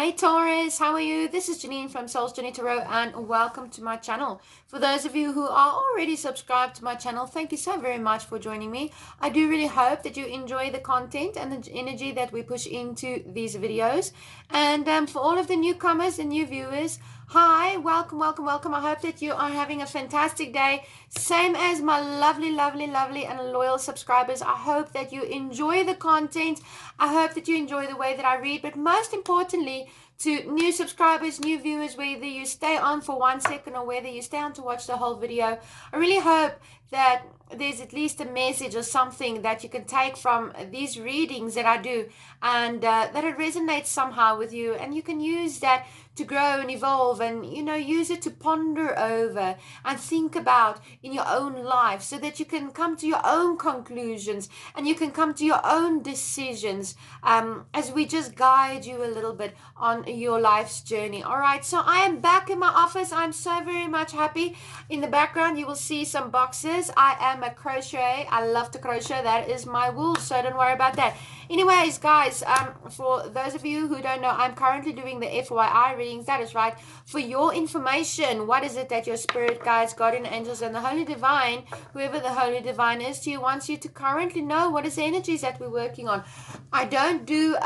Hi Taurus, how are you? This is Janine from Soul's Journey Tarot and welcome to my channel. For those of you who are already subscribed to my channel, thank you so very much for joining me. I do really hope that you enjoy the content and the energy that we push into these videos. And for all of the newcomers and new viewers, hi, welcome, welcome, welcome. I hope that you are having a fantastic day. Same as my lovely, lovely, lovely and loyal subscribers. I hope that you enjoy the content. I hope that you enjoy the way that I read, but most importantly, to new subscribers, new viewers, whether you stay on for 1 second or whether you stay on to watch the whole video, I really hope that there's at least a message or something that you can take from these readings that I do, and that it resonates somehow with you, and you can use that to grow and evolve, and use it to ponder over and think about in your own life, so that you can come to your own conclusions and you can come to your own decisions, as we just guide you a little bit on your life's journey. All right, so I am back in my office. I'm so very much happy. In the background you will see some boxes. I am a crochet. I love to crochet. That is my wool, so don't worry about that. Anyways, guys, for those of you who don't know, I'm currently doing the FYI readings. That is right. For your information, what is it that your spirit guides, guardian angels, and the Holy Divine, whoever the Holy Divine is to you, wants you to currently know? What is the energies that we're working on? I don't do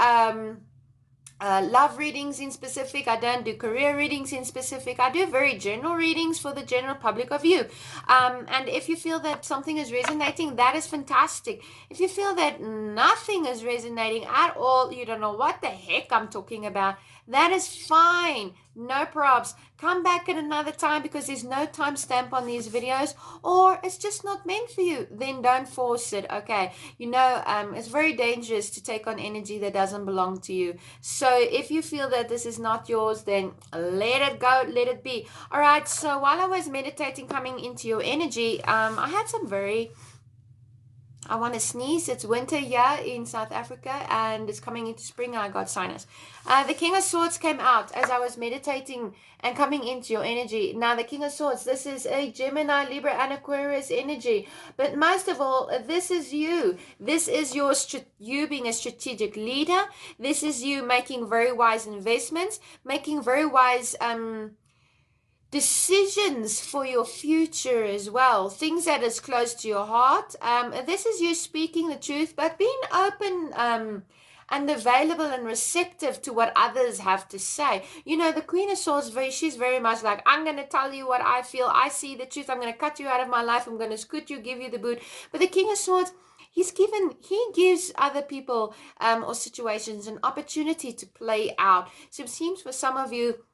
love readings in specific. I don't do career readings in specific. I do very general readings for the general public of you. And if you feel that something is resonating, that is fantastic. If you feel that nothing is resonating at all, you don't know what the heck I'm talking about, that is fine. No probs. Come back at another time, because there's no time stamp on these videos, or it's just not meant for you. Then don't force it, okay? It's very dangerous to take on energy that doesn't belong to you. So if you feel that this is not yours, then let it go, let it be. All right, so while I was meditating, coming into your energy, I had some very... I want to sneeze. It's winter here in South Africa and it's coming into spring and I got sinus. The King of Swords came out as I was meditating and coming into your energy. Now, the King of Swords, this is a Gemini, Libra, and Aquarius energy. But most of all, this is you. This is you being a strategic leader. This is you making very wise investments, making very wise decisions for your future as well, things that is close to your heart. This is you speaking the truth, but being open and available and receptive to what others have to say. The Queen of Swords, she's very much like, I'm going to tell you what I feel. I see the truth. I'm going to cut you out of my life. I'm going to scoot you, give you the boot. But the King of Swords, he gives other people or situations an opportunity to play out. So it seems for some of you,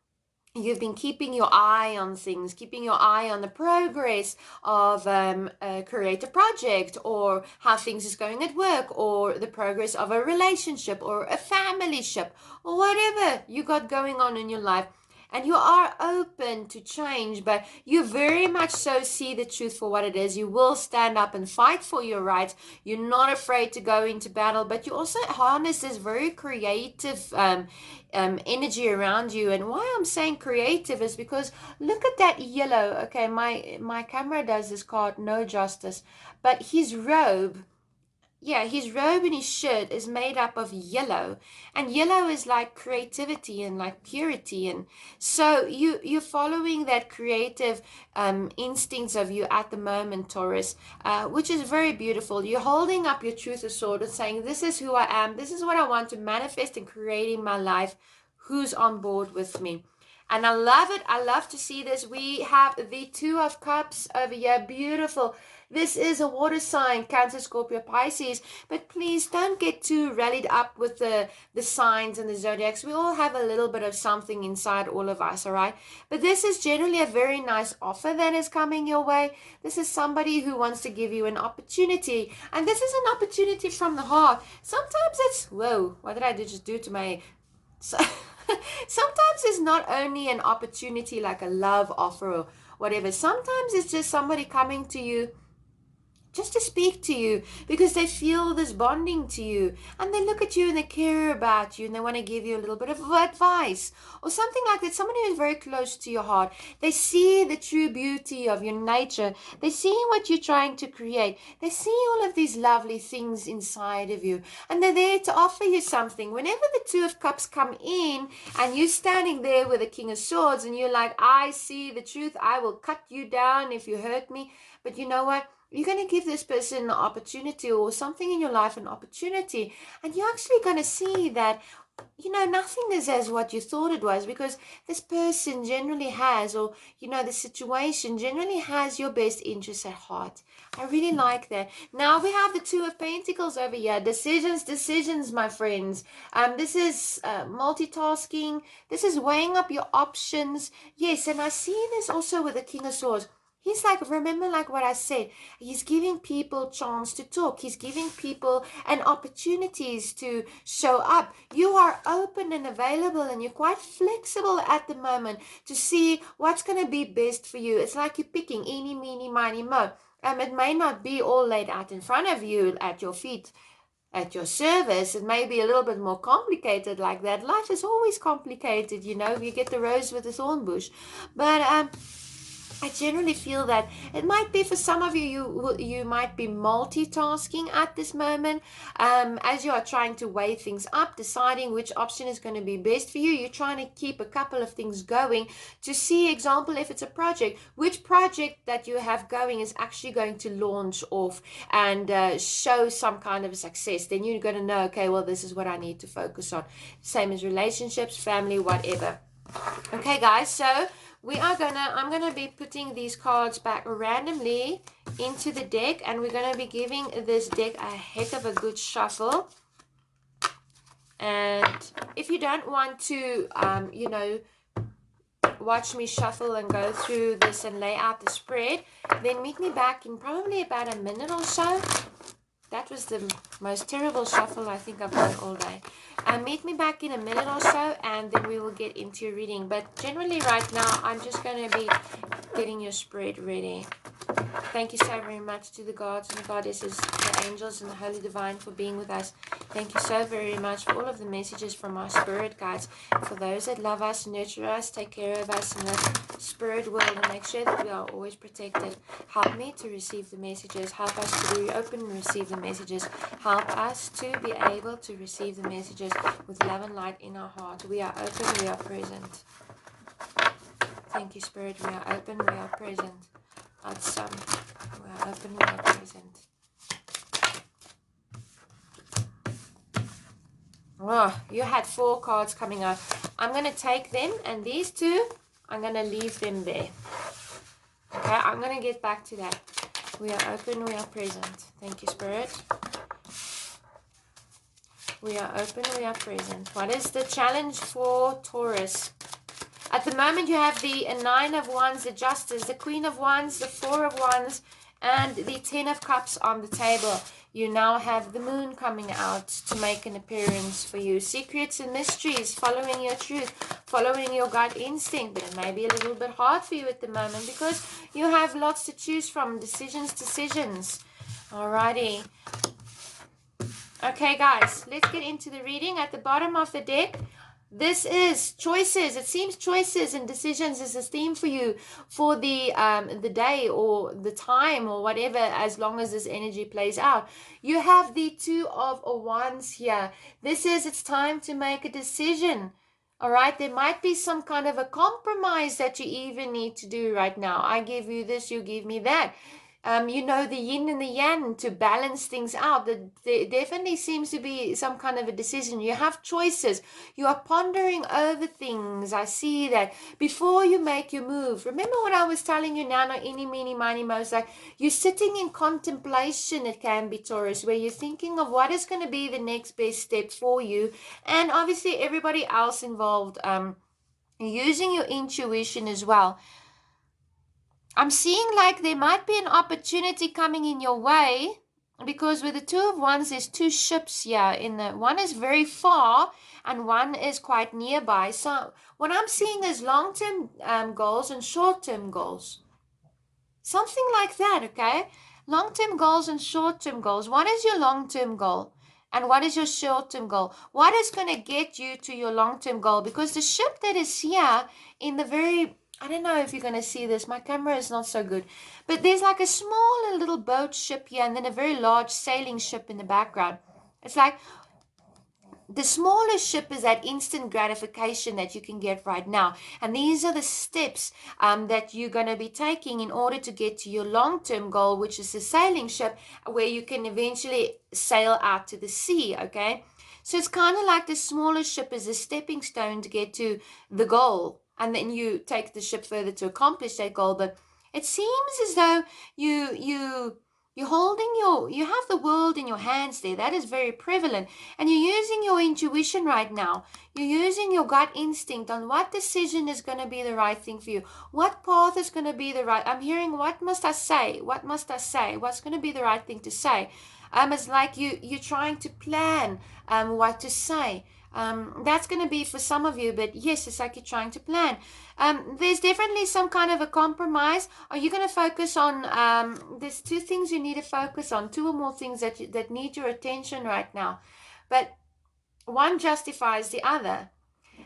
you've been keeping your eye on things, keeping your eye on the progress of a creative project, or how things is going at work, or the progress of a relationship or a family ship, or whatever you got going on in your life. And you are open to change, but you very much so see the truth for what it is. You will stand up and fight for your rights. You're not afraid to go into battle, but you also harness this very creative energy around you. And why I'm saying creative is because look at that yellow. Okay, my camera does this card, no justice, but his robe, his robe and his shirt is made up of yellow, and yellow is like creativity and like purity. And so you're following that creative instincts of you at the moment, Taurus, which is very beautiful. You're holding up your truth of sword and saying, this is who I am, this is what I want to manifest and create in my life. Who's on board with me? And I love it. I love to see this. We have the Two of Cups over here. Beautiful. This is a water sign, Cancer, Scorpio, Pisces. But please don't get too rallied up with the signs and the zodiacs. We all have a little bit of something inside all of us, all right? But this is generally a very nice offer that is coming your way. This is somebody who wants to give you an opportunity. And this is an opportunity from the heart. Sometimes it's, whoa, what did I just do to my... Sometimes it's not only an opportunity like a love offer or whatever. Sometimes it's just somebody coming to you just to speak to you, because they feel this bonding to you, and they look at you and they care about you and they want to give you a little bit of advice or something like that. Someone who is very close to your heart. They see the true beauty of your nature. They see what you're trying to create. They see all of these lovely things inside of you, and they're there to offer you something. Whenever the Two of Cups come in and you're standing there with the King of Swords and you're like, I see the truth, I will cut you down if you hurt me. But you know what? You're going to give this person an opportunity, or something in your life an opportunity, and you're actually going to see that, nothing is as what you thought it was, because this person generally has, or, the situation generally has your best interests at heart. I really like that. Now we have the Two of Pentacles over here. Decisions, my friends. This is multitasking. This is weighing up your options. Yes, and I see this also with the King of Swords. He's like, remember like what I said, he's giving people chance to talk. He's giving people an opportunities to show up. You are open and available, and you're quite flexible at the moment to see what's going to be best for you. It's like you're picking eeny, meeny, miny, mo. It may not be all laid out in front of you at your feet, at your service. It may be a little bit more complicated like that. Life is always complicated, you get the rose with the thorn bush. But I generally feel that it might be for some of you might be multitasking at this moment, as you are trying to weigh things up, deciding which option is going to be best for you. You're trying to keep a couple of things going to see, example, if it's a project, which project that you have going is actually going to launch off and show some kind of success. Then you're going to know, okay, well, this is what I need to focus on. Same as relationships, family, whatever. Okay, guys, so I'm gonna be putting these cards back randomly into the deck, and we're gonna be giving this deck a heck of a good shuffle. And if you don't want to watch me shuffle and go through this and lay out the spread, then meet me back in probably about a minute or so. That was the most terrible shuffle I think I've done all day. Meet me back in a minute or so, and then we will get into your reading. But generally right now, I'm just going to be getting your spread ready. Thank you so very much to the gods and the goddesses, the angels and the Holy Divine for being with us. Thank you so very much for all of the messages from our spirit guides. For those that love us, nurture us, take care of us in the spirit world, and make sure that we are always protected. Help me to receive the messages. Help us to be open and receive the messages. Help us to be able to receive the messages with love and light in our heart. We are open, we are present. Thank you, Spirit. We are open, we are present. Awesome. We are open, we are present. Oh, you had 4 cards coming up. I'm going to take them, and these 2, I'm going to leave them there. Okay, I'm going to get back to that. We are open, we are present. Thank you, Spirit. We are open, we are present. What is the challenge for Taurus? At the moment, you have the 9 of Wands, the Justice, the Queen of Wands, the 4 of Wands, and the 10 of Cups on the table. You now have the Moon coming out to make an appearance for you. Secrets and mysteries, following your truth, following your gut instinct. But it may be a little bit hard for you at the moment because you have lots to choose from. Decisions. Alrighty. Okay, guys, let's get into the reading. At the bottom of the deck, this is choices. It seems choices and decisions is a theme for you for the day or the time or whatever, as long as this energy plays out. You have the 2 of Wands here. This is, it's time to make a decision. All right, there might be some kind of a compromise that you even need to do right now. I give you this, you give me that. The yin and the yang to balance things out. There definitely seems to be some kind of a decision. You have choices. You are pondering over things. I see that before you make your move. Remember what I was telling you now, no eeny, meeny, miny, mo's, like you're sitting in contemplation. It can be, Taurus, where you're thinking of what is going to be the next best step for you. And obviously everybody else involved, using your intuition as well. I'm seeing like there might be an opportunity coming in your way, because with the 2 of Wands, there's 2 ships here. One is very far and one is quite nearby. So what I'm seeing is long-term goals and short-term goals. Something like that, okay? Long-term goals and short-term goals. What is your long-term goal? And what is your short-term goal? What is going to get you to your long-term goal? Because the ship that is here in the very, I don't know if you're going to see this. My camera is not so good. But there's like a small little boat ship here and then a very large sailing ship in the background. It's like the smaller ship is that instant gratification that you can get right now. And these are the steps that you're going to be taking in order to get to your long-term goal, which is a sailing ship where you can eventually sail out to the sea, okay? So it's kind of like the smaller ship is a stepping stone to get to the goal. And then you take the ship further to accomplish that goal. But it seems as though you're holding you have the world in your hands there. That is very prevalent. And you're using your intuition right now. You're using your gut instinct on what decision is going to be the right thing for you. What path is going to be the right. I'm hearing, what must I say? What must I say? What's going to be the right thing to say? It's like you're trying to plan what to say. That's going to be for some of you, but yes, it's like you're trying to plan. There's definitely some kind of a compromise. Are you going to focus on, there's two things you need to focus on, two or more things that need your attention right now. But one justifies the other.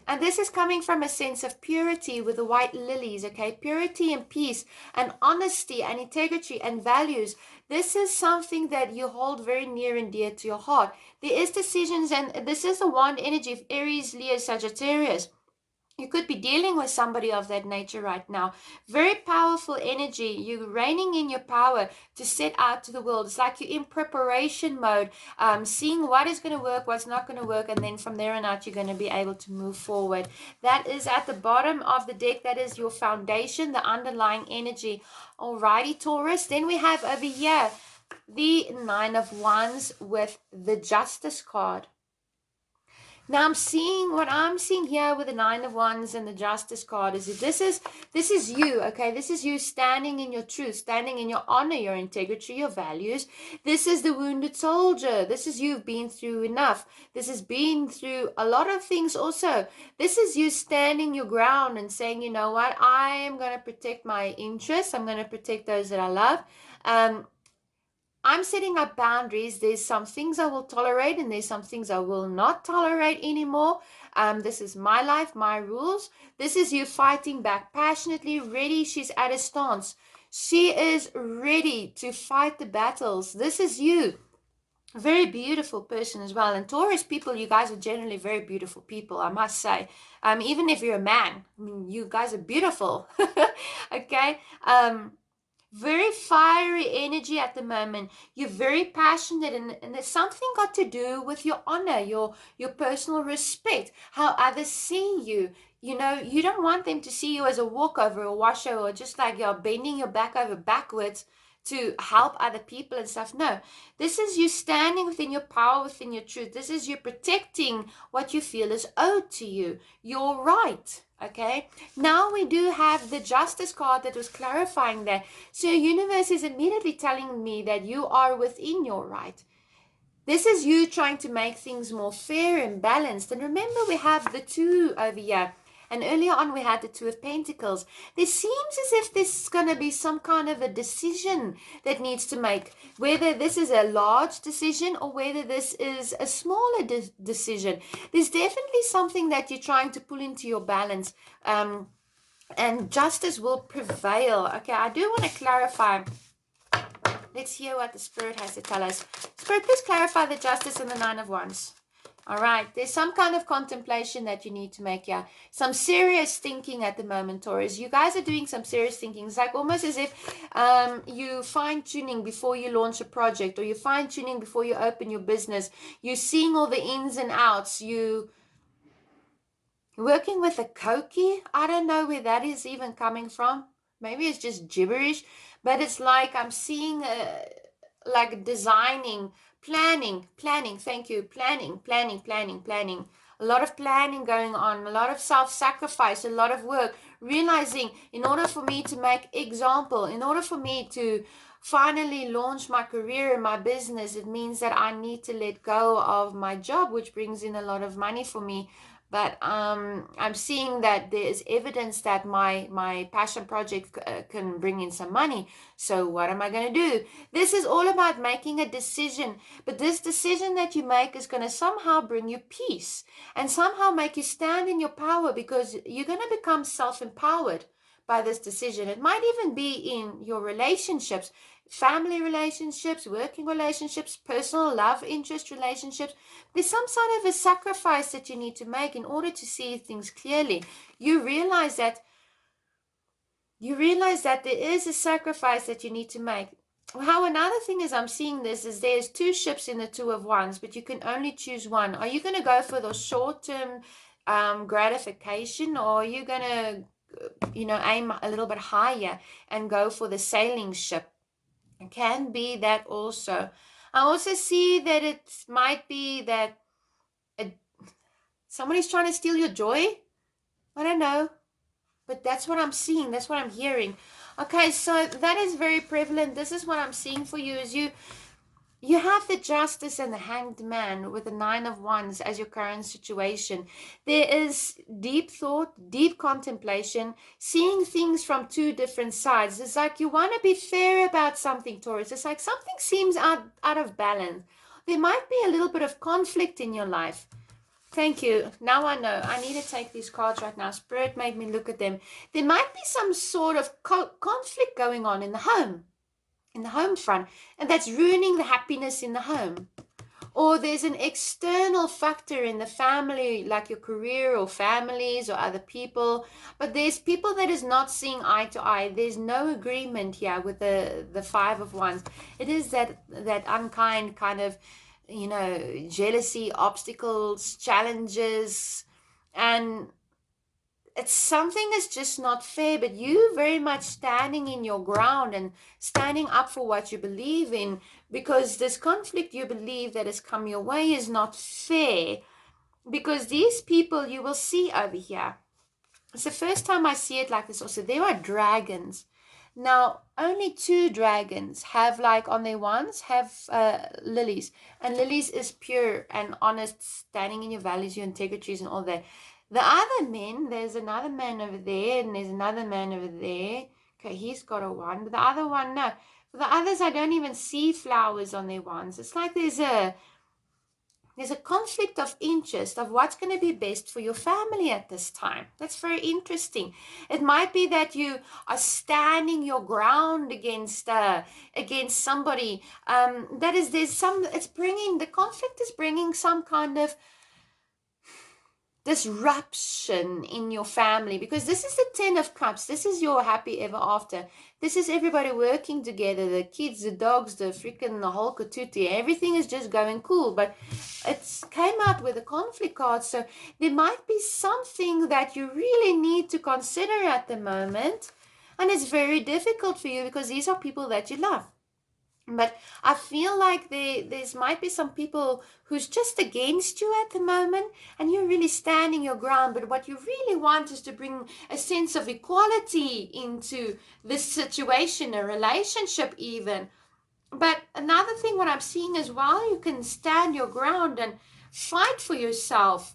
And this is coming from a sense of purity with the white lilies, okay? Purity and peace and honesty and integrity and values. This is something that you hold very near and dear to your heart. There is decisions, and this is the wand energy of Aries, Leo, Sagittarius. You could be dealing with somebody of that nature right now. Very powerful energy. You're reigning in your power to set out to the world. It's like you're in preparation mode, seeing what is going to work, what's not going to work, and then from there on out, you're going to be able to move forward. That is at the bottom of the deck. That is your foundation, the underlying energy. Alrighty, Taurus. Then we have over here the Nine of Wands with the Justice card. Now what I'm seeing here with the Nine of Wands and the Justice card is that this is you, okay? This is you standing in your truth, standing in your honor, your integrity, your values. This is the wounded soldier. This is you've been through enough. This has been through a lot of things also. This is you standing your ground and saying, you know what? I am going to protect my interests. I'm going to protect those that I love. I'm setting up boundaries. There's some things I will tolerate and there's some things I will not tolerate anymore. This is my life, my rules. This is you fighting back passionately, ready. She's at a stance. She is ready to fight the battles. This is you. Very beautiful person as well. And Taurus people, you guys are generally very beautiful people, I must say. Even if you're a man, I mean, you guys are beautiful. Okay. Very fiery energy at the moment. You're very passionate, and there's something got to do with your honor, your personal respect, how others see you. You know, you don't want them to see you as a walkover or washer or just like you're bending your back over backwards to help other people and stuff. No, this is you standing within your power, within your truth. This is you protecting what you feel is owed to you. You're right. Okay, now we do have the Justice card that was clarifying that. So universe is immediately telling me that you are within your right. This is you trying to make things more fair and balanced. And remember, we have the two over here. And earlier on, we had the Two of Pentacles. There seems as if this is going to be some kind of a decision that needs to make. Whether this is a large decision or whether this is a smaller decision. There's definitely something that you're trying to pull into your balance. And justice will prevail. Okay, I do want to clarify. Let's hear what the Spirit has to tell us. Spirit, please clarify the Justice and the Nine of Wands. All right, there's some kind of contemplation that you need to make here. Some serious thinking at the moment, Taurus. You guys are doing some serious thinking. It's like almost as if you fine-tuning before you launch a project, or you fine-tuning before you open your business. You're seeing all the ins and outs. You working with a Koki. I don't know where that is even coming from. Maybe it's just gibberish, but it's like I'm seeing like designing, planning. Thank you. Planning. A lot of planning going on, a lot of self-sacrifice, a lot of work. Realizing in order for me to make example, in order for me to finally launch my career and my business, it means that I need to let go of my job, which brings in a lot of money for me. But I'm seeing that there is evidence that my passion project can bring in some money. So what am I going to do? This is all about making a decision. But this decision that you make is going to somehow bring you peace and somehow make you stand in your power, because you're going to become self-empowered by this decision. It might even be in your relationships, family relationships, working relationships, personal love interest relationships. There's some sort of a sacrifice that you need to make in order to see things clearly. You realize that there is a sacrifice that you need to make. How another thing is, I'm seeing this is there's two ships in the Two of Wands, but you can only choose one. Are you going to go for the short-term gratification, or are you going to, aim a little bit higher and go for the sailing ship? It can be that also. I also see that it might be that somebody's trying to steal your joy. I don't know, but that's what I'm seeing. That's what I'm hearing. Okay, so that is very prevalent. This is what I'm seeing for you, is you have the Justice and the Hanged Man with the Nine of Wands as your current situation. There is deep thought, deep contemplation, seeing things from two different sides. It's like you want to be fair about something, Taurus. It's like something seems out of balance. There might be a little bit of conflict in your life. Thank you. Now I know. I need to take these cards right now. Spirit made me look at them. There might be some sort of conflict going on in the home front, and that's ruining the happiness in the home. Or there's an external factor in the family, like your career or families or other people, but there's people that is not seeing eye to eye. There's no agreement here with the Five of Wands. It is that unkind kind of, jealousy, obstacles, challenges, and it's something is just not fair. But you very much standing in your ground and standing up for what you believe in, because this conflict you believe that has come your way is not fair, because these people you will see over here, it's the first time I see it like this also. There are dragons. Now, only two dragons have, like, on their wands, have lilies. And lilies is pure and honest, standing in your values, your integrities, and all that. The other men, there's another man over there, and there's another man over there. Okay, he's got a wand. But the other one, no. For the others, I don't even see flowers on their wands. It's like there's a conflict of interest of what's going to be best for your family at this time. That's very interesting. It might be that you are standing your ground against somebody. The conflict is bringing some kind of disruption in your family, because this is the Ten of Cups. This is your happy ever after. This is everybody working together, the kids, the dogs, the whole katuti. Everything is just going cool, but it came out with a conflict card. So there might be something that you really need to consider at the moment, and it's very difficult for you because these are people that you love. But I feel like there's might be some people who's just against you at the moment, and you're really standing your ground. But what you really want is to bring a sense of equality into this situation, a relationship even. But another thing, what I'm seeing is, while you can stand your ground and fight for yourself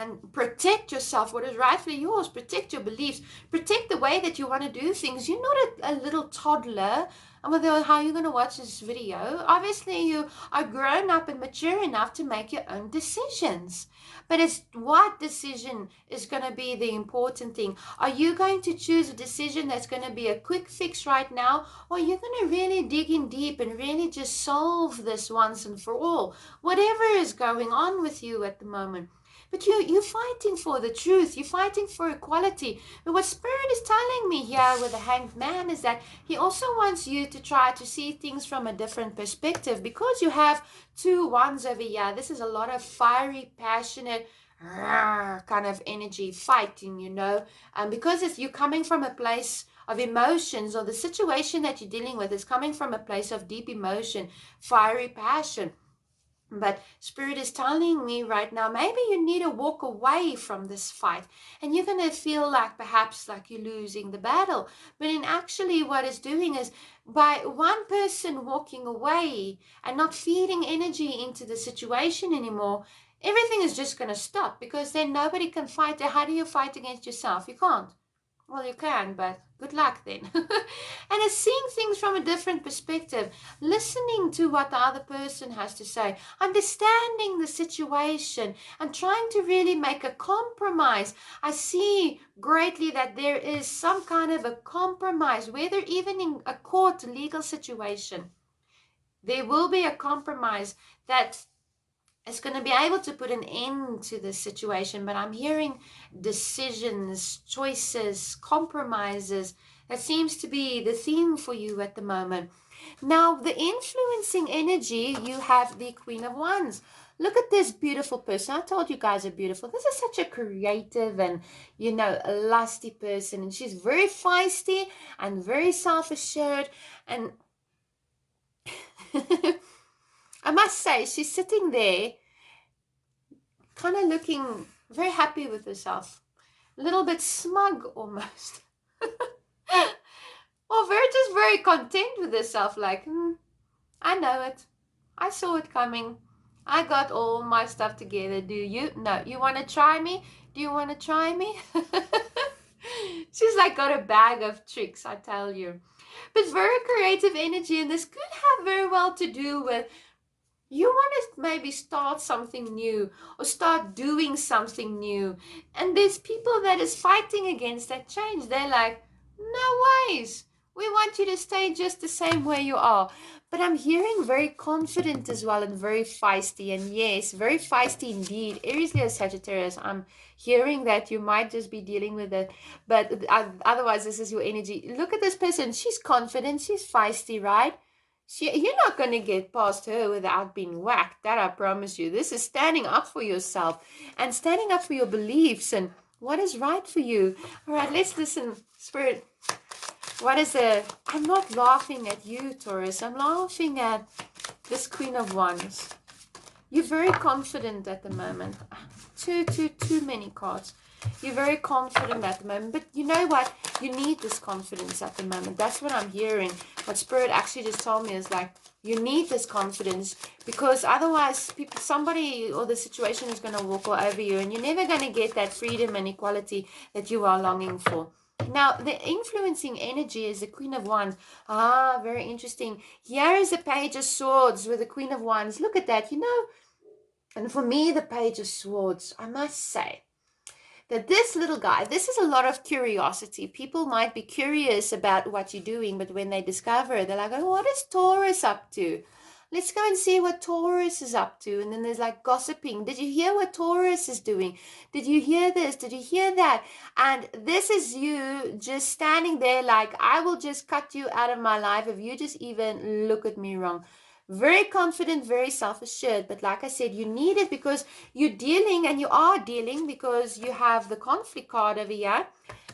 and protect yourself, what is rightfully yours, protect your beliefs, protect the way that you want to do things. You're not a little toddler. And whether how you're going to watch this video, obviously you are grown up and mature enough to make your own decisions. But it's what decision is going to be the important thing. Are you going to choose a decision that's going to be a quick fix right now, or are you going to really dig in deep and really just solve this once and for all, whatever is going on with you at the moment? But you're fighting for the truth. You're fighting for equality. But what Spirit is telling me here with the Hanged Man is that he also wants you to try to see things from a different perspective, because you have two wands over here. This is a lot of fiery, passionate kind of energy fighting, because you're coming from a place of emotions, or the situation that you're dealing with is coming from a place of deep emotion, fiery passion. But Spirit is telling me right now, maybe you need to walk away from this fight, and you're going to feel like perhaps like you're losing the battle. But in actually what it's doing is, by one person walking away and not feeding energy into the situation anymore, everything is just going to stop, because then nobody can fight. How do you fight against yourself? You can't. Well, you can, but good luck then. And it's seeing things from a different perspective, listening to what the other person has to say, understanding the situation, and trying to really make a compromise. I see greatly that there is some kind of a compromise, whether even in a court legal situation, there will be a compromise that is going to be able to put an end to this situation. But I'm hearing decisions, choices, compromises. That seems to be the theme for you at the moment. Now, the influencing energy, you have the Queen of Wands. Look at this beautiful person. I told you guys are beautiful. This is such a creative and, a lusty person. And she's very feisty and very self-assured. And I must say, she's sitting there kind of looking very happy with herself, a little bit smug almost, or just very content with herself, like, I know it, I saw it coming, I got all my stuff together. Do you? No, you want to try me? Do you want to try me? She's like got a bag of tricks, I tell you. But very creative energy, and this could have very well to do with you want to maybe start something new or start doing something new, and there's people that is fighting against that change. They're like, no ways, we want you to stay just the same way you are. But I'm hearing very confident as well, and very feisty. And yes, very feisty indeed. Aries, Leo, Sagittarius, I'm hearing that you might just be dealing with it, but otherwise this is your energy. Look at this person, she's confident, she's feisty, right? You're not going to get past her without being whacked. That I promise you. This is standing up for yourself and standing up for your beliefs and what is right for you. All right, let's listen. Spirit, what is the... I'm not laughing at you, Taurus. I'm laughing at this Queen of Wands. You're very confident at the moment. Too many cards. You're very confident at the moment. But you know what? You need this confidence at the moment. That's what I'm hearing. What Spirit actually just told me is like, you need this confidence, because otherwise somebody or the situation is going to walk all over you, and you're never going to get that freedom and equality that you are longing for. Now, the influencing energy is the Queen of Wands. Ah, very interesting. Here is the Page of Swords with the Queen of Wands. Look at that, And for me, the Page of Swords, I must say, that this little guy, this is a lot of curiosity. People might be curious about what you're doing, but when they discover it, they're like, oh, what is Taurus up to? Let's go and see what Taurus is up to. And then there's like gossiping. Did you hear what Taurus is doing? Did you hear this? Did you hear that? And this is you just standing there like, I will just cut you out of my life if you just even look at me wrong. Very confident, very self-assured. But like I said, you need it because you're dealing, and you are dealing because you have the conflict card over here.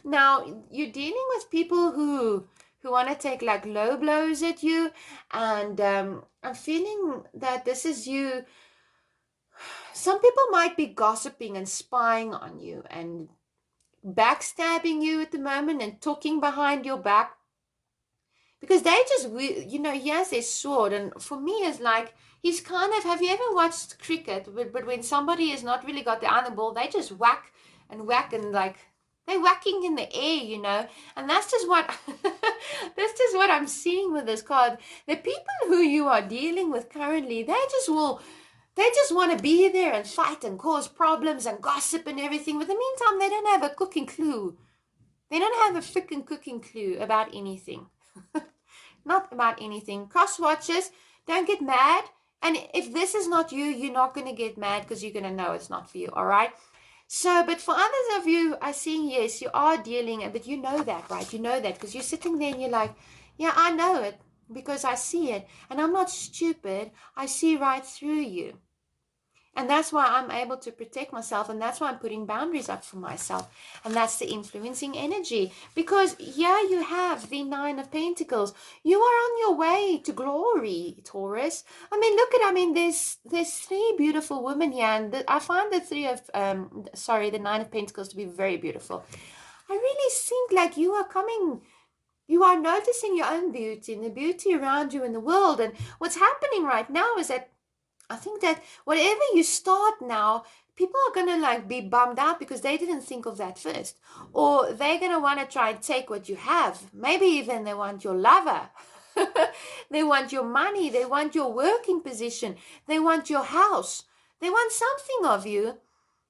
Now, you're dealing with people who want to take like low blows at you. And I'm feeling that this is you. Some people might be gossiping and spying on you and backstabbing you at the moment and talking behind your back. Because they just, he has their sword. And for me, it's like, he's kind of, have you ever watched cricket? But when somebody has not really got their eye on the ball, they just whack and like, they're whacking in the air. And that's just what, that's just what I'm seeing with this card. The people who you are dealing with currently, they just want to be there and fight and cause problems and gossip and everything. But in the meantime, they don't have a cooking clue. They don't have a freaking cooking clue about anything. Not about anything. Cross watches, don't get mad. And if this is not you, you're not going to get mad because you're going to know it's not for you, all right? So, but for others of you, I see, yes, you are dealing, but you know that, right? You know that because you're sitting there and you're like, yeah, I know it because I see it. And I'm not stupid. I see right through you. And that's why I'm able to protect myself. And that's why I'm putting boundaries up for myself. And that's the influencing energy. Because here you have the Nine of Pentacles. You are on your way to glory, Taurus. I mean, there's three beautiful women here. And I find the Nine of Pentacles to be very beautiful. I really think like you are noticing your own beauty and the beauty around you in the world. And what's happening right now is that I think that whatever you start now, people are going to like be bummed out because they didn't think of that first. Or they're going to want to try and take what you have. Maybe even they want your lover. They want your money. They want your working position. They want your house. They want something of you.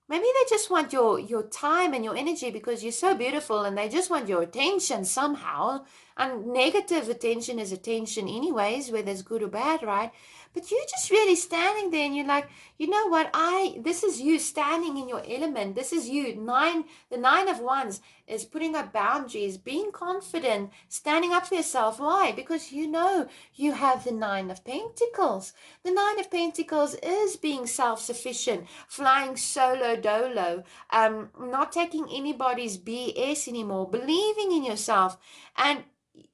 Maybe they just want your time and your energy because you're so beautiful and they just want your attention somehow. And negative attention is attention anyways, whether it's good or bad, right? But you're just really standing there and you're like, you know what, this is you standing in your element. This is you. The 9 of Wands is putting up boundaries, being confident, standing up for yourself. Why? Because you know you have the 9 of Pentacles. The 9 of Pentacles is being self-sufficient, flying solo dolo, not taking anybody's BS anymore, believing in yourself. And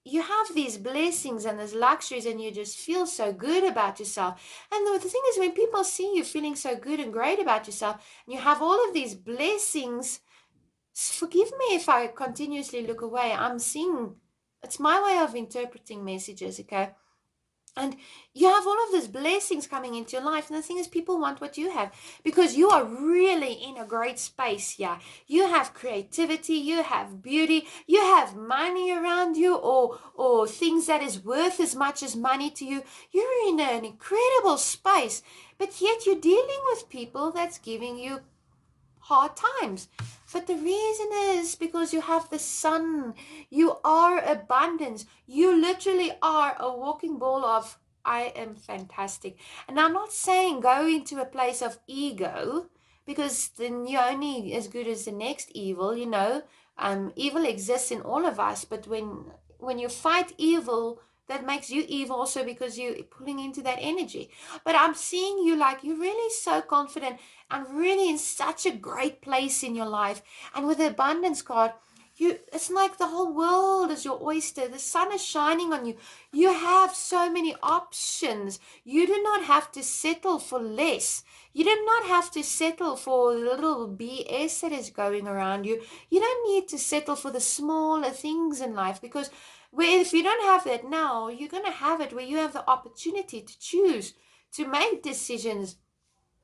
you have these blessings and these luxuries and you just feel so good about yourself. And the thing is, when people see you feeling so good and great about yourself, and you have all of these blessings, forgive me if I continuously look away. I'm seeing, it's my way of interpreting messages, okay? And you have all of these blessings coming into your life. And the thing is, people want what you have because you are really in a great space here. You have creativity, you have beauty, you have money around you, or things that is worth as much as money to you. You're in an incredible space, but yet you're dealing with people that's giving you hard times. But the reason is because you have the sun. You are abundance. You literally are a walking ball of I am fantastic. And I'm not saying go into a place of ego because then you're only as good as the next evil, you know. Evil exists in all of us, but when you fight evil, that makes you evil also because you're pulling into that energy. But I'm seeing you like you're really so confident and really in such a great place in your life. And with the abundance card, it's like the whole world is your oyster. The sun is shining on you. You have so many options. You do not have to settle for less. You do not have to settle for the little BS that is going around you. You don't need to settle for the smaller things in life because if you don't have that now, you're going to have it where you have the opportunity to choose, to make decisions,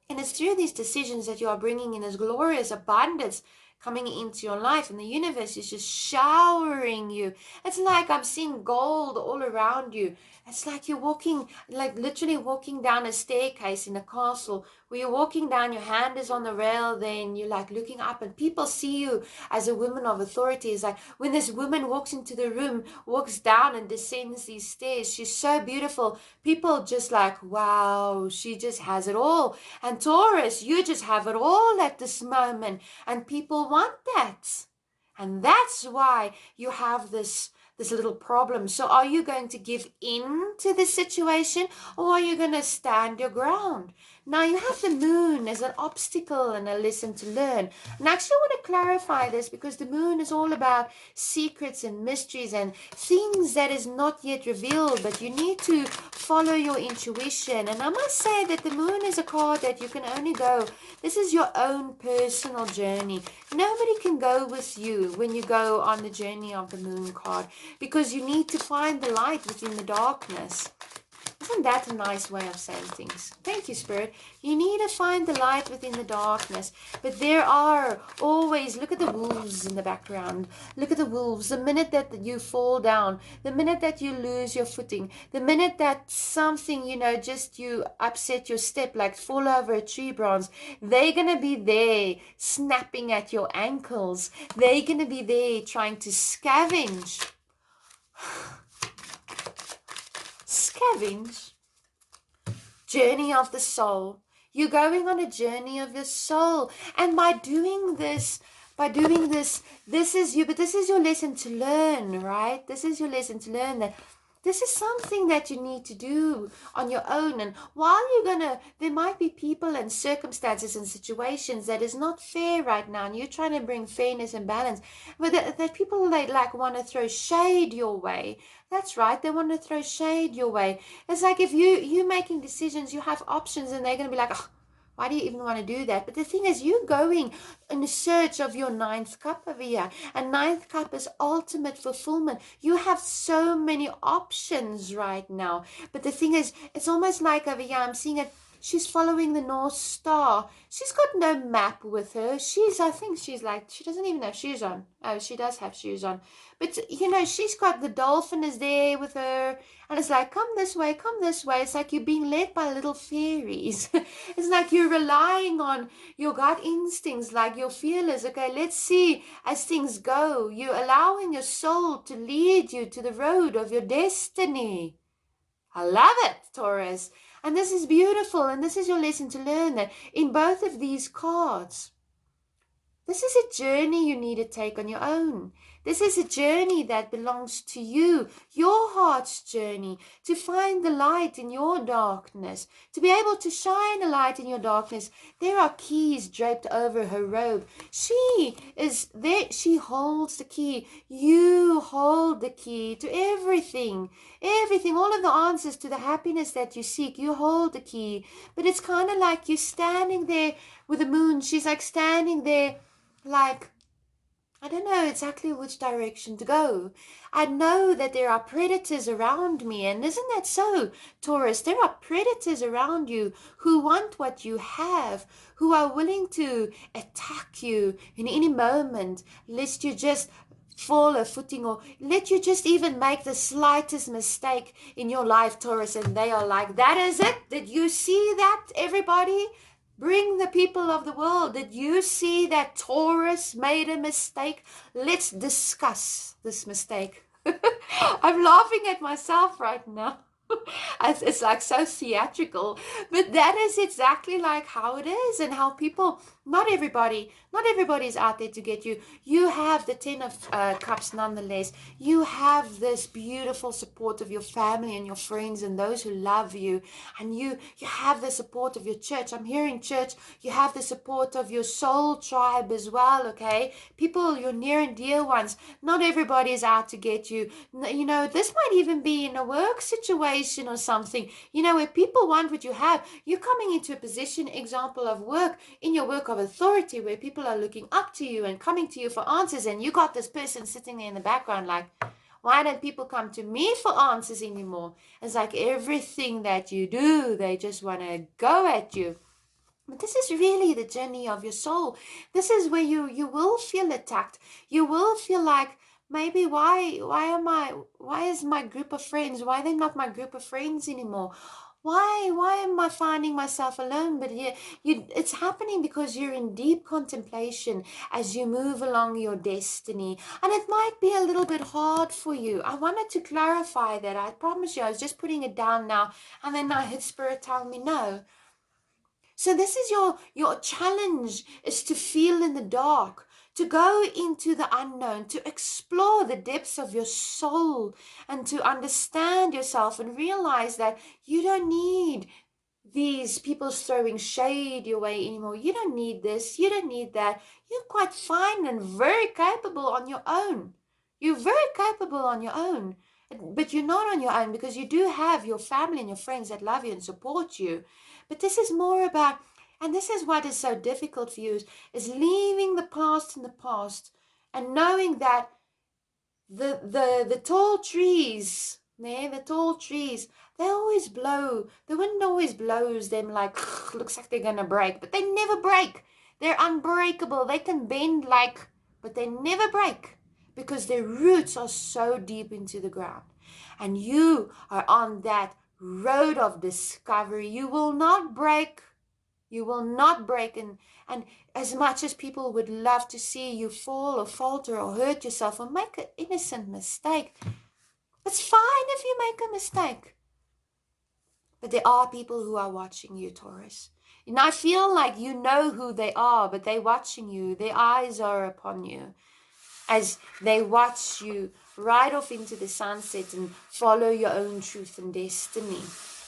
and it's through these decisions that you are bringing in this glorious abundance coming into your life, and the universe is just showering you. It's like I'm seeing gold all around you. It's like you're walking, like literally walking down a staircase in a castle where you're walking down, your hand is on the rail, then you're like looking up, and people see you as a woman of authority. It's like when this woman walks into the room, walks down and descends these stairs, she's so beautiful. People just like, wow, she just has it all. And Taurus, you just have it all at this moment, and people want that. And that's why you have this little problem. So are you going to give in to the situation, or are you going to stand your ground? Now you have the moon as an obstacle and a lesson to learn. And I actually want to clarify this because the moon is all about secrets and mysteries and things that is not yet revealed, but you need to follow your intuition. And I must say that the moon is a card that you can only go. This is your own personal journey. Nobody can go with you when you go on the journey of the moon card because you need to find the light within the darkness. Isn't that a nice way of saying things? Thank you, Spirit. You need to find the light within the darkness. But there are always, look at the wolves in the background. Look at the wolves. The minute that you fall down, the minute that you lose your footing, the minute that something, just you upset your step, like fall over a tree branch, they're going to be there snapping at your ankles. They're going to be there trying to scavenge. Scavenge. Journey of the soul. You're going on a journey of your soul. And by doing this, this is you, but this is your lesson to learn, right? This is your lesson to learn that this is something that you need to do on your own. And while there might be people and circumstances and situations that is not fair right now, and you're trying to bring fairness and balance, but that people like want to throw shade your way. That's right, they want to throw shade your way. It's like if you making decisions, you have options, and they're going to be like, oh, why do you even want to do that? But the thing is, you're going in search of your ninth cup over here. And ninth cup is ultimate fulfillment. You have so many options right now. But the thing is, it's almost like over here, I'm seeing it She's following the North Star. She's got no map with her. I think she's like, she doesn't even have shoes on. Oh, she does have shoes on. But, she's got the dolphin is there with her. And it's like, come this way, come this way. It's like you're being led by little fairies. It's like you're relying on your gut instincts, like your feelers. Okay, let's see as things go. You're allowing your soul to lead you to the road of your destiny. I love it, Taurus. And this is beautiful. And this is your lesson to learn that in both of these cards, this is a journey you need to take on your own. This is a journey that belongs to you, your heart's journey, to find the light in your darkness, to be able to shine a light in your darkness. There are keys draped over her robe. She is there. She holds the key. You hold the key to everything. Everything, all of the answers to the happiness that you seek. You hold the key. But it's kind of like you're standing there with the moon. She's like standing there like, I don't know exactly which direction to go. I know that there are predators around me. And isn't that so, Taurus? There are predators around you who want what you have, who are willing to attack you in any moment, lest you just fall a footing or let you just even make the slightest mistake in your life, Taurus. And they are like, that is it? Did you see that, everybody? Bring the people of the world. Did you see that Taurus made a mistake? Let's discuss this mistake. I'm laughing at myself right now. It's like so theatrical, but that is exactly like how it is, and how people, not everybody's out there to get you. You have the 10 of cups nonetheless. You have this beautiful support of your family and your friends and those who love you, and you have the support of your church. I'm hearing church. You have the support of your soul tribe as well. Okay, people, your near and dear ones. Not everybody is out to get you. This might even be in a work situation or something, where people want what you have. You're coming into a position, example of work, in your work of authority, where people are looking up to you and coming to you for answers, and you got this person sitting there in the background like, why don't people come to me for answers anymore? It's like everything that you do, they just want to go at you. But this is really the journey of your soul. This is where you will feel attacked. You will feel like, maybe why is my group of friends, why are they not my group of friends anymore? Why am I finding myself alone? But it's happening because you're in deep contemplation as you move along your destiny. And it might be a little bit hard for you. I wanted to clarify that. I promise you, I was just putting it down now. And then I heard Spirit tell me no. So this is your challenge, is to feel in the dark, to go into the unknown, to explore the depths of your soul, and to understand yourself and realize that you don't need these people throwing shade your way anymore. You don't need this. You don't need that. You're quite fine and very capable on your own. You're very capable on your own. But you're not on your own because you do have your family and your friends that love you and support you. But this is more about, and this is what is so difficult for you, is leaving the past in the past and knowing that the tall trees, the tall trees, they always blow. The wind always blows them like, looks like they're going to break, but they never break. They're unbreakable. They can bend but they never break because their roots are so deep into the ground. And you are on that road of discovery. You will not break. You will not break. And as much as people would love to see you fall or falter or hurt yourself or make an innocent mistake, it's fine if you make a mistake. But there are people who are watching you, Taurus. And I feel like you know who they are, but they're watching you. Their eyes are upon you as they watch you ride off into the sunset and follow your own truth and destiny.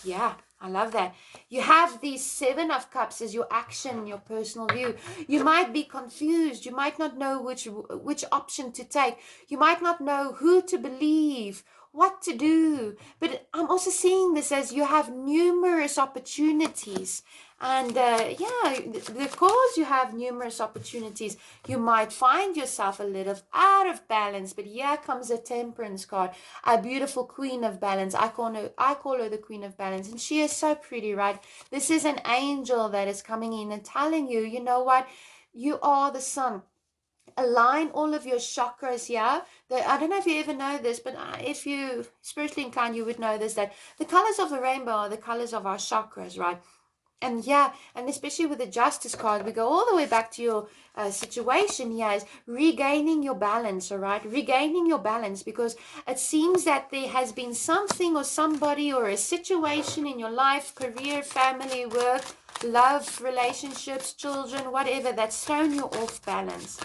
Yeah, I love that. You have these 7 of Cups as your action, your personal view. You might be confused. You might not know which option to take. You might not know who to believe what to do. But I'm also seeing this as you have numerous opportunities. And because you have numerous opportunities, you might find yourself a little out of balance. But here comes a temperance card, a beautiful queen of balance. I call her the queen of balance. And she is so pretty, right? This is an angel that is coming in and telling you, you know what? You are the sun. Align all of your chakras. Yeah, I don't know if you ever know this, but if you spiritually inclined, you would know this, that the colors of the rainbow are the colors of our chakras, right? And yeah, and especially with the justice card, we go all the way back to your situation here, is regaining your balance. All right, regaining your balance, because it seems that there has been something or somebody or a situation in your life, career, family, work, love, relationships, children, whatever, that's thrown you off balance.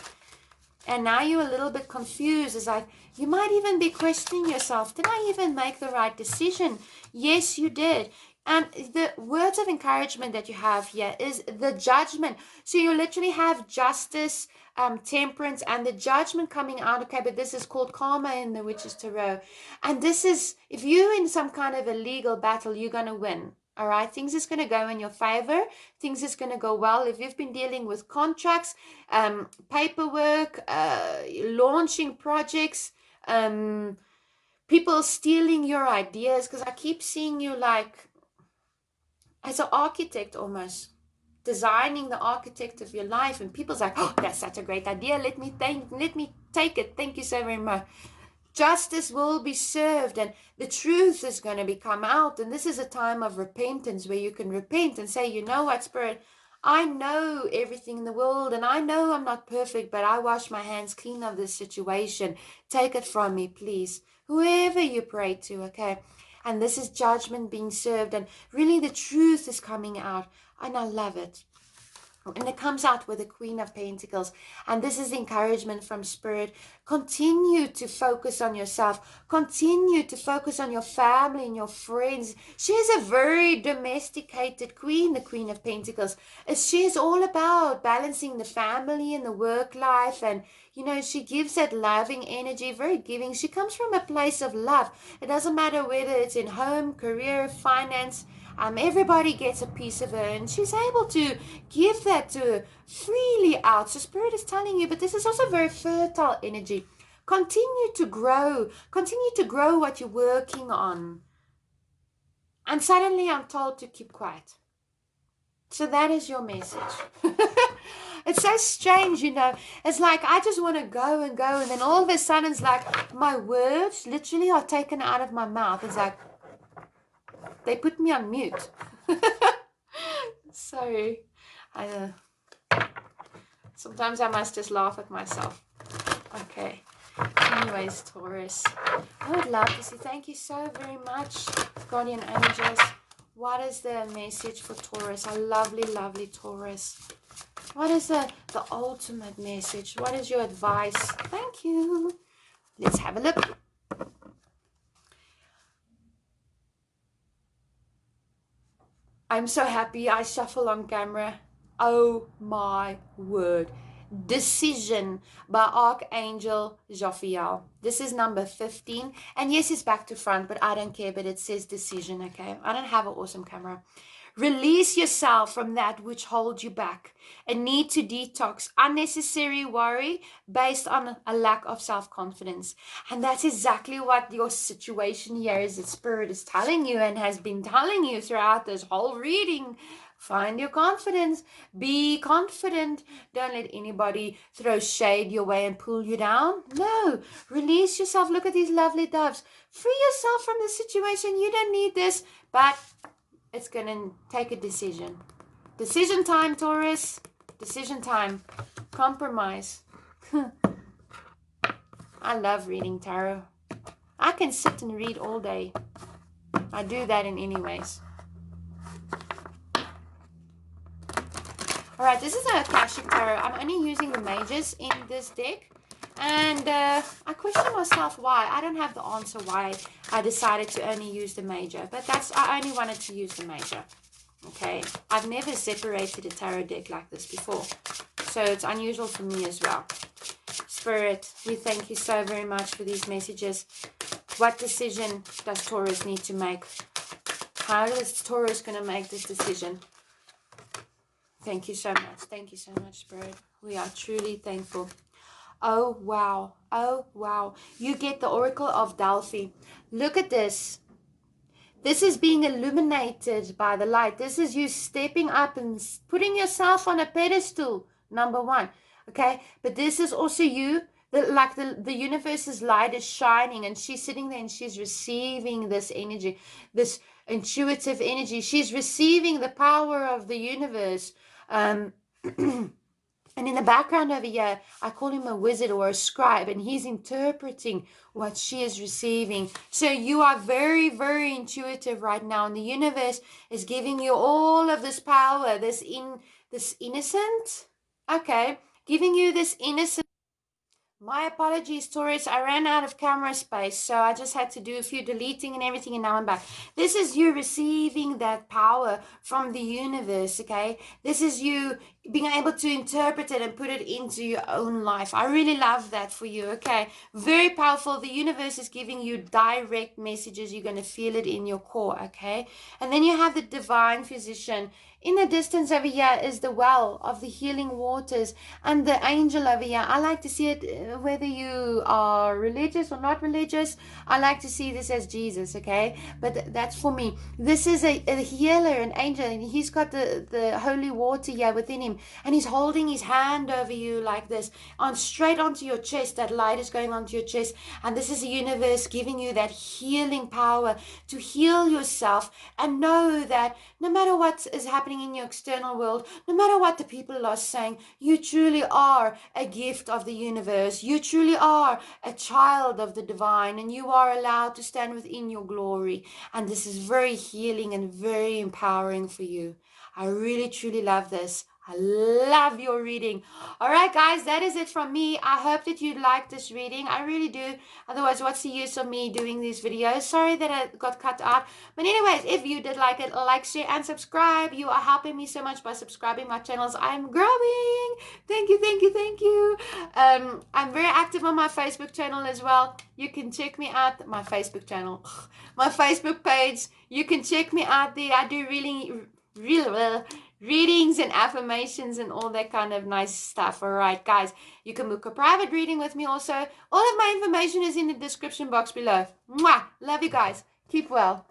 And now you're a little bit confused. It's like you might even be questioning yourself. Did I even make the right decision? Yes, you did. And the words of encouragement that you have here is the judgment. So you literally have justice, temperance, and the judgment coming out. Okay, but this is called karma in the Witch's Tarot. And this is, if you're in some kind of a legal battle, you're going to win. All right, things is going to go in your favor. Things is going to go well. If you've been dealing with contracts, paperwork, launching projects, people stealing your ideas, because I keep seeing you like as an architect, almost designing the architect of your life, and people's like, oh, that's such a great idea, let me take it, thank you so very much. Justice will be served, and the truth is going to be come out. And this is a time of repentance where you can repent and say, you know what, Spirit, I know everything in the world, and I know I'm not perfect, but I wash my hands clean of this situation. Take it from me, please. Whoever you pray to, okay? And this is judgment being served, and really the truth is coming out, and I love it. And it comes out with the Queen of Pentacles. And this is encouragement from Spirit. Continue to focus on yourself. Continue to focus on your family and your friends. She is a very domesticated queen, the Queen of Pentacles. She is all about balancing the family and the work life. And, you know, she gives that loving energy, very giving. She comes from a place of love. It doesn't matter whether it's in home, career, finance. Everybody gets a piece of her, and she's able to give that to her freely out. So Spirit is telling you, but this is also very fertile energy. Continue to grow. Continue to grow what you're working on. And suddenly I'm told to keep quiet. So that is your message. It's so strange, you know. It's like I just want to go and go, and then all of a sudden it's like my words literally are taken out of my mouth. It's like they put me on mute. Sorry. Sometimes I must just laugh at myself. Okay. Anyways, Taurus, I would love to say thank you so very much, Guardian Angels. What is the message for Taurus? A lovely, lovely Taurus. What is the ultimate message? What is your advice? Thank you. Let's have a look. I'm so happy I shuffle on camera. Oh my word. Decision by Archangel Jophiel. This is number 15. And yes, it's back to front, but I don't care. But it says decision, okay? I don't have an awesome camera. Release yourself from that which holds you back. A need to detox unnecessary worry based on a lack of self-confidence. And that's exactly what your situation here is. The Spirit is telling you and has been telling you throughout this whole reading. Find your confidence. Be confident. Don't let anybody throw shade your way and pull you down. No. Release yourself. Look at these lovely doves. Free yourself from the situation. You don't need this. But it's going to take a decision. Decision time, Taurus. Decision time. Compromise. I love reading tarot. I can sit and read all day. I do that in any ways. Alright, this is a Akashic Tarot. I'm only using the mages in this deck. And I question myself why. I don't have the answer why I decided to only use the major. But I only wanted to use the major. Okay. I've never separated a tarot deck like this before. So it's unusual for me as well. Spirit, we thank you so very much for these messages. What decision does Taurus need to make? How is Taurus going to make this decision? Thank you so much. Thank you so much, Spirit. We are truly thankful. Oh, wow. Oh, wow. You get the Oracle of Delphi. Look at this. This is being illuminated by the light. This is you stepping up and putting yourself on a pedestal, number one. Okay? But this is also you, the universe's light is shining, and she's sitting there and she's receiving this energy, this intuitive energy. She's receiving the power of the universe. And in the background over here, I call him a wizard or a scribe, and he's interpreting what she is receiving. So you are very, very intuitive right now, and the universe is giving you all of this power, this innocent, okay, giving you this innocent. My apologies, Taurus. I ran out of camera space, so I just had to do a few deleting and everything, and now I'm back. This is you receiving that power from the universe, okay? This is you being able to interpret it and put it into your own life. I really love that for you, okay? Very powerful. The universe is giving you direct messages. You're going to feel it in your core, okay? And then you have the divine physician. In the distance over here is the well of the healing waters, and the angel over here. I like to see it, whether you are religious or not religious, I like to see this as Jesus, okay? But that's for me. This is a healer, an angel, and he's got the holy water here within him, and he's holding his hand over you like this, on straight onto your chest. That light is going onto your chest, and this is the universe giving you that healing power to heal yourself, and know that no matter what is happening in your external world, no matter what the people are saying, you truly are a gift of the universe. You truly are a child of the divine, and you are allowed to stand within your glory. And this is very healing and very empowering for you. I really, truly love this. I love your reading. All right, guys, that is it from me. I hope that you liked this reading. I really do. Otherwise, what's the use of me doing these videos? Sorry that I got cut out. But anyways, if you did like it, like, share, and subscribe. You are helping me so much by subscribing my channels. I'm growing. Thank you, thank you, thank you. I'm very active on my Facebook channel as well. You can check me out. My Facebook channel. My Facebook page. You can check me out there. I do real readings and affirmations and all that kind of nice stuff. All right, guys, you can book a private reading with me also. All of my information is in the description box below. Mwah! Love you guys. Keep well.